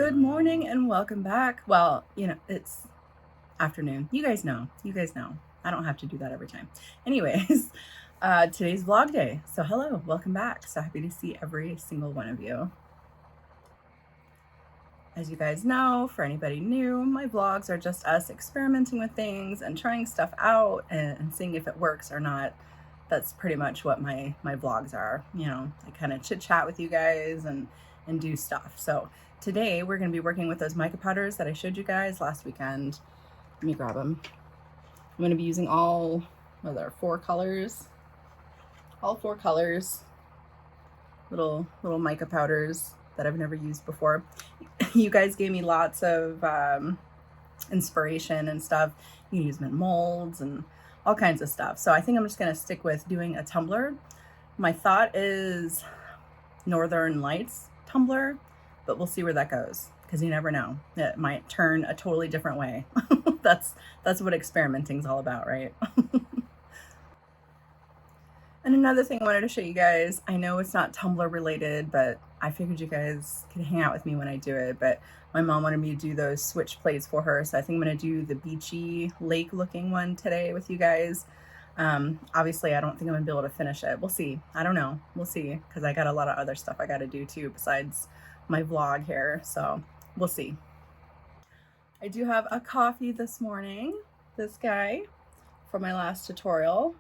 Good morning and welcome back. Well, it's afternoon. You guys know. I don't have to do that every time. Anyways, today's vlog day. So hello, welcome back. So happy to see every single one of you. As you guys know, for anybody new, my vlogs are just us experimenting with things and trying stuff out and seeing if it works or not. That's pretty much what my vlogs are. I kind of chit chat with you guys and do stuff. So today we're going to be working with those mica powders that I showed you guys last weekend. Let me grab them. I'm going to be using all 4 colors. All 4 colors. Little mica powders that I've never used before. You guys gave me lots of inspiration and stuff. You can use them in molds and all kinds of stuff. So I think I'm just going to stick with doing a tumbler. My thought is Northern Lights tumbler, but we'll see where that goes because you never know. It might turn a totally different way. That's what experimenting is all about, right? And another thing I wanted to show you guys, I know it's not tumbler related, but I figured you guys could hang out with me when I do it, but my mom wanted me to do those switch plates for her, so I think I'm going to do the beachy lake looking one today with you guys. Obviously I don't think I'm gonna be able to finish it. We'll see. I don't know. We'll see, because I got a lot of other stuff I got to do too besides my vlog here, so we'll see. I do have a coffee this morning, this guy, from my last tutorial.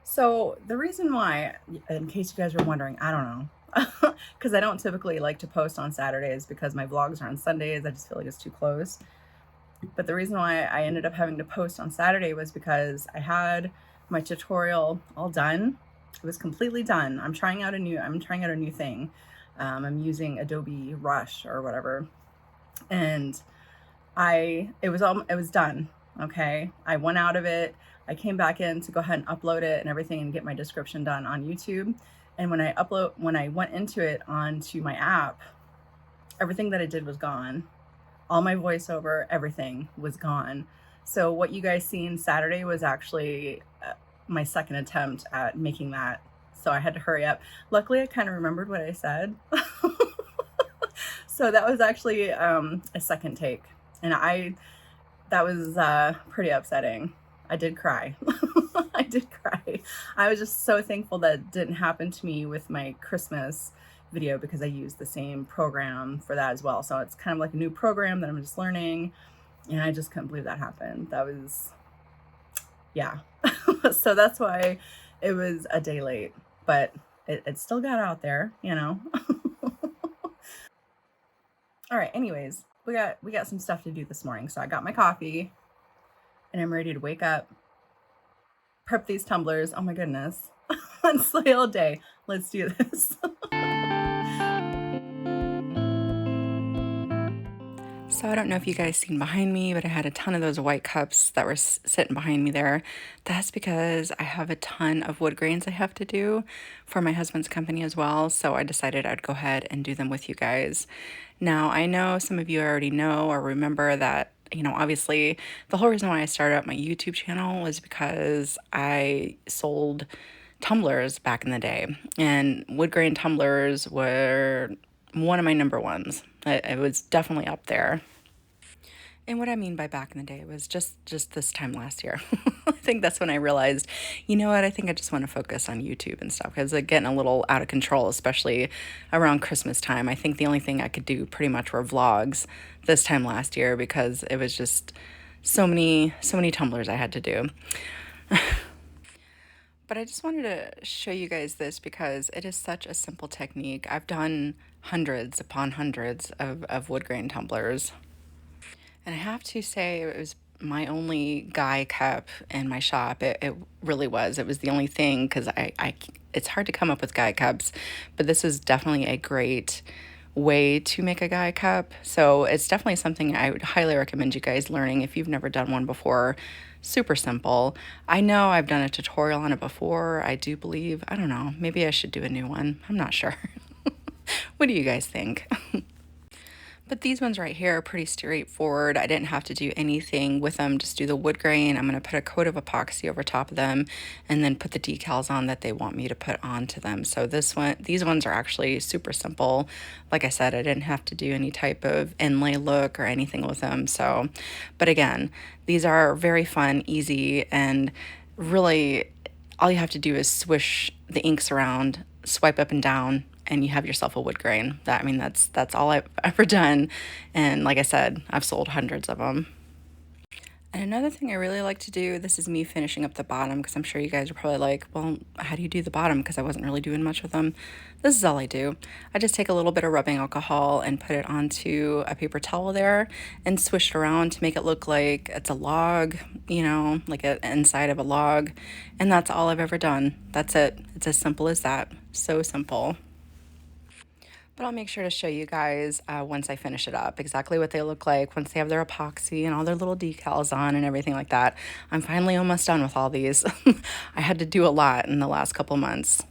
So the reason why, in case you guys were wondering, I don't know, because I don't typically like to post on Saturdays because my vlogs are on Sundays. I just feel like it's too close. But the reason why I ended up having to post on Saturday was because I had my tutorial all done. It was completely done. I'm trying out a new thing. I'm using Adobe Rush or whatever, and it was done. Okay, I went out of it. I came back in to go ahead and upload it and everything and get my description done on YouTube. And when I went into it onto my app, everything that I did was gone. All my voiceover, everything was gone. So what you guys seen Saturday was actually my second attempt at making that. So I had to hurry up. Luckily, I kind of remembered what I said. So that was actually a second take. And that was pretty upsetting. I did cry. I did cry. I was just so thankful that it didn't happen to me with my Christmas video because I used the same program for that as well. So it's kind of like a new program that I'm just learning, and I just couldn't believe that happened. That was, yeah. So that's why it was a day late, but it still got out there, you know. All right, anyways, we got some stuff to do this morning. So I got my coffee and I'm ready to wake up, prep these tumblers. Oh my goodness. It's the whole day. Let's do this. So I don't know if you guys seen behind me, but I had a ton of those white cups that were sitting behind me there. That's because I have a ton of wood grains I have to do for my husband's company as well. So I decided I'd go ahead and do them with you guys. Now, I know some of you already know or remember that, obviously the whole reason why I started up my YouTube channel was because I sold tumblers back in the day, and wood grain tumblers were one of my number ones. It was definitely up there. And what I mean by back in the day was just this time last year. I think that's when I realized, you know what, I think I just want to focus on YouTube and stuff because it's getting a little out of control, especially around Christmas time. I think the only thing I could do pretty much were vlogs this time last year because it was just so many tumblers I had to do. But I just wanted to show you guys this because it is such a simple technique. I've done hundreds upon hundreds of wood grain tumblers. And I have to say it was my only guy cup in my shop. It really was. It was the only thing because it's hard to come up with guy cups, but this is definitely a great way to make a guy cup. So it's definitely something I would highly recommend you guys learning if you've never done one before. Super simple. I know I've done a tutorial on it before, I do believe. I don't know, maybe I should do a new one. I'm not sure. What do you guys think? But these ones right here are pretty straightforward. I didn't have to do anything with them, just do the wood grain. I'm going to put a coat of epoxy over top of them and then put the decals on that they want me to put onto them. So these ones are actually super simple. Like I said, I didn't have to do any type of inlay look or anything with them. So, but again, these are very fun, easy, and really all you have to do is swish the inks around, swipe up and down, and you have yourself a wood grain. I mean, that's all I've ever done. And like I said, I've sold hundreds of them. And another thing I really like to do, this is me finishing up the bottom, because I'm sure you guys are probably like, well, how do you do the bottom? Because I wasn't really doing much with them. This is all I do. I just take a little bit of rubbing alcohol and put it onto a paper towel there and swish it around to make it look like it's a log, you know, like an inside of a log. And that's all I've ever done. That's it. It's as simple as that. So simple. But I'll make sure to show you guys once I finish it up exactly what they look like once they have their epoxy and all their little decals on and everything like that. I'm finally almost done with all these. I had to do a lot in the last couple months.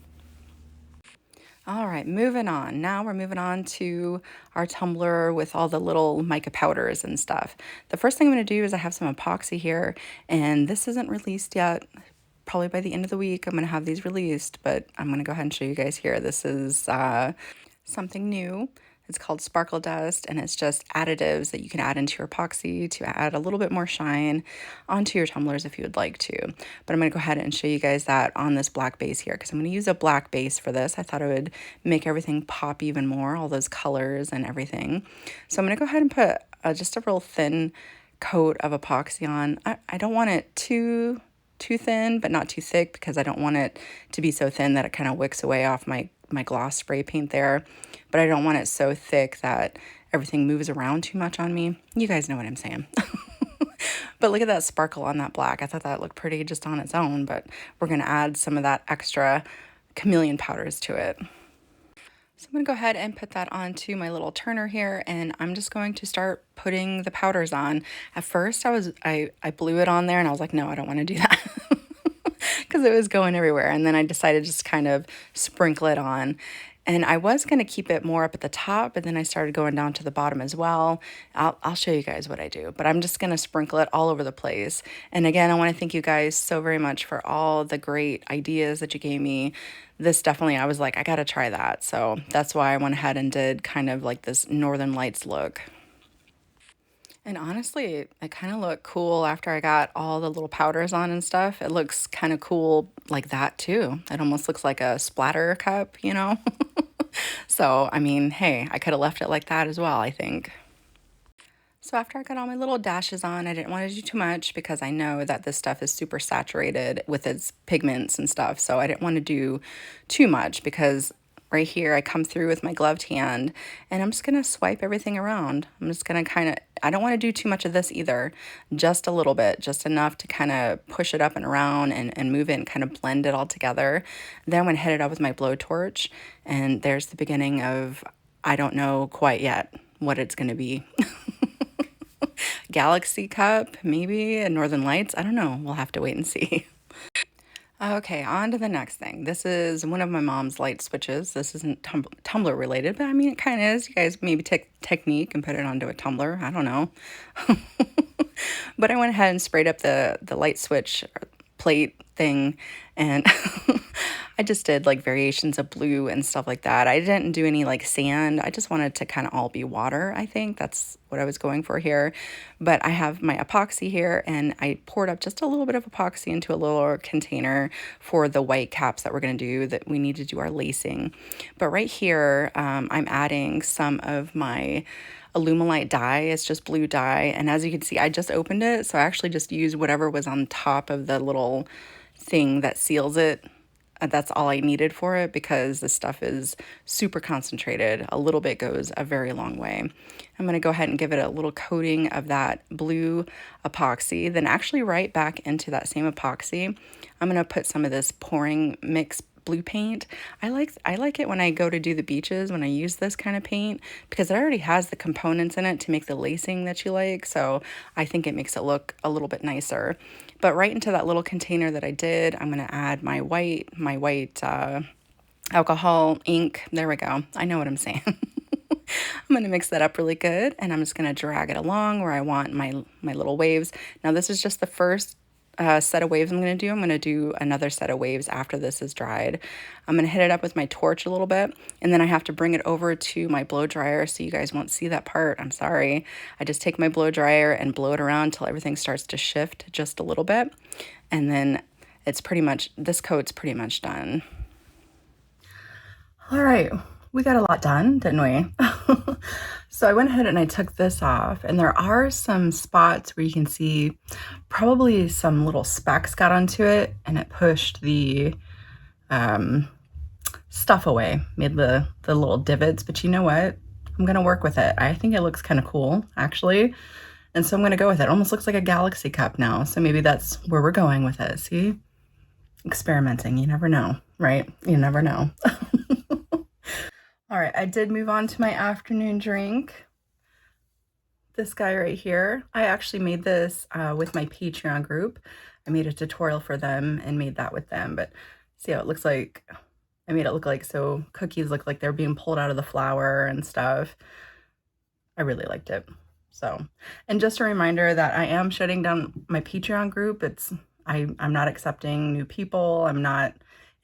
All right, moving on. Now we're moving on to our tumbler with all the little mica powders and stuff. The first thing I'm going to do is I have some epoxy here, and this isn't released yet. Probably by the end of the week, I'm going to have these released, but I'm going to go ahead and show you guys here. This is something new. It's called Sparkle Dust, and it's just additives that you can add into your epoxy to add a little bit more shine onto your tumblers if you would like to. But I'm going to go ahead and show you guys that on this black base here, because I'm going to use a black base for this. I thought it would make everything pop even more, all those colors and everything. So I'm going to go ahead and put just a real thin coat of epoxy on. I don't want it too thin, but not too thick, because I don't want it to be so thin that it kind of wicks away off my gloss spray paint there, but I don't want it so thick that everything moves around too much on me. You guys know what I'm saying. But look at that sparkle on that black. I thought that looked pretty just on its own, but we're going to add some of that extra chameleon powders to it. So I'm going to go ahead and put that onto my little turner here, and I'm just going to start putting the powders on. At first I blew it on there and I was like, no, I don't want to do that. Because it was going everywhere. And then I decided just kind of sprinkle it on. And I was going to keep it more up at the top, but then I started going down to the bottom as well. I'll show you guys what I do, but I'm just going to sprinkle it all over the place. And again, I want to thank you guys so very much for all the great ideas that you gave me. This definitely, I was like, I got to try that. So that's why I went ahead and did kind of like this Northern Lights look. And honestly, it kind of looked cool after I got all the little powders on and stuff. It looks kind of cool like that too. It almost looks like a splatter cup, you know? So, I mean, hey, I could have left it like that as well, I think. So after I got all my little dashes on, I didn't want to do too much because I know that this stuff is super saturated with its pigments and stuff. So I didn't want to do too much because right here I come through with my gloved hand and I'm just going to swipe everything around. I'm just going to kind of, I don't want to do too much of this either, just a little bit, just enough to kind of push it up and around and move it and kind of blend it all together. Then I'm going to hit it up with my blowtorch, and there's the beginning of, I don't know quite yet what it's going to be. Galaxy cup, maybe, a Northern Lights. I don't know. We'll have to wait and see. Okay, on to the next thing. This is one of my mom's light switches. This isn't tumbler related, but I mean, it kind of is. You guys maybe take technique and put it onto a tumbler. I don't know. But I went ahead and sprayed up the light switch plate thing, and I just did like variations of blue and stuff like that. I didn't do any like sand. I just wanted to kind of all be water. I think that's what I was going for here. But I have my epoxy here, and I poured up just a little bit of epoxy into a little container for the white caps that we're going to do, that we need to do our lacing. But right here, I'm adding some of my Alumalite dye. It's just blue dye, and as you can see, I just opened it, so I actually just used whatever was on top of the little thing that seals it. That's all I needed for it, because this stuff is super concentrated. A little bit goes a very long way. I'm going to go ahead and give it a little coating of that blue epoxy, then actually right back into that same epoxy, I'm going to put some of this pouring mix blue paint. I like it when I go to do the beaches, when I use this kind of paint, because it already has the components in it to make the lacing that you like. So I think it makes it look a little bit nicer. But right into that little container that I did, I'm going to add my white alcohol ink. There we go. I know what I'm saying. I'm going to mix that up really good, and I'm just going to drag it along where I want my little waves. Now this is just the first set of waves I'm going to do. I'm going to do another set of waves after this is dried. I'm going to hit it up with my torch a little bit, and then I have to bring it over to my blow dryer, so you guys won't see that part. I'm sorry. I just take my blow dryer and blow it around until everything starts to shift just a little bit, and then it's pretty much, this coat's pretty much done. All right, we got a lot done, didn't we? So I went ahead and I took this off, and there are some spots where you can see probably some little specks got onto it, and it pushed the stuff away, made the little divots. But you know what? I'm gonna work with it. I think it looks kind of cool, actually. And so I'm gonna go with it. Almost looks like a galaxy cup now. So maybe that's where we're going with it. See? Experimenting, you never know, right? You never know. All right, I did move on to my afternoon drink. This guy right here. I actually made this with my Patreon group. I made a tutorial for them and made that with them, but see how it looks like. I made it look like, so cookies look like they're being pulled out of the flour and stuff. I really liked it. So, and just a reminder that I am shutting down my Patreon group. I'm not accepting new people. I'm not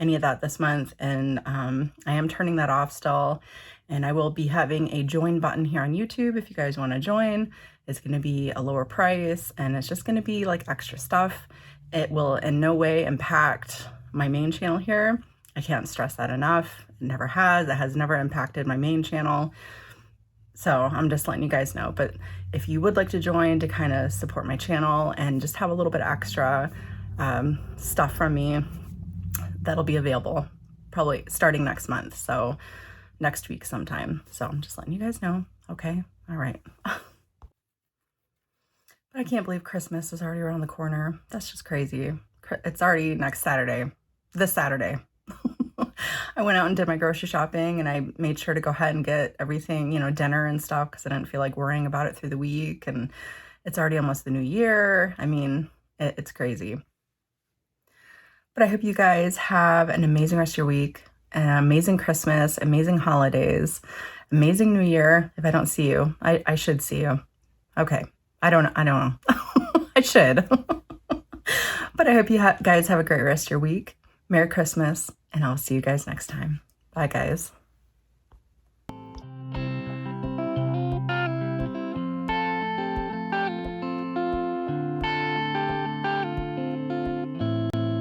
any of that this month, and I am turning that off still. And I will be having a join button here on YouTube if you guys want to join. It's going to be a lower price, and it's just going to be like extra stuff. It will in no way impact my main channel here. I can't stress that enough. It never has. It has never impacted my main channel. So I'm just letting you guys know. But if you would like to join to kind of support my channel and just have a little bit extra stuff from me, that'll be available probably starting next month. So next week sometime. So I'm just letting you guys know. Okay. All right. But I can't believe Christmas is already around the corner. That's just crazy. It's already next Saturday, this Saturday. I went out and did my grocery shopping, and I made sure to go ahead and get everything, you know, dinner and stuff, because I didn't feel like worrying about it through the week. And it's already almost the new year. I mean, it's crazy. But I hope you guys have an amazing rest of your week, an amazing Christmas, amazing holidays, amazing New Year. If I don't see you, I should see you. Okay. I don't know. I should. But I hope you guys have a great rest of your week. Merry Christmas, and I'll see you guys next time. Bye, guys.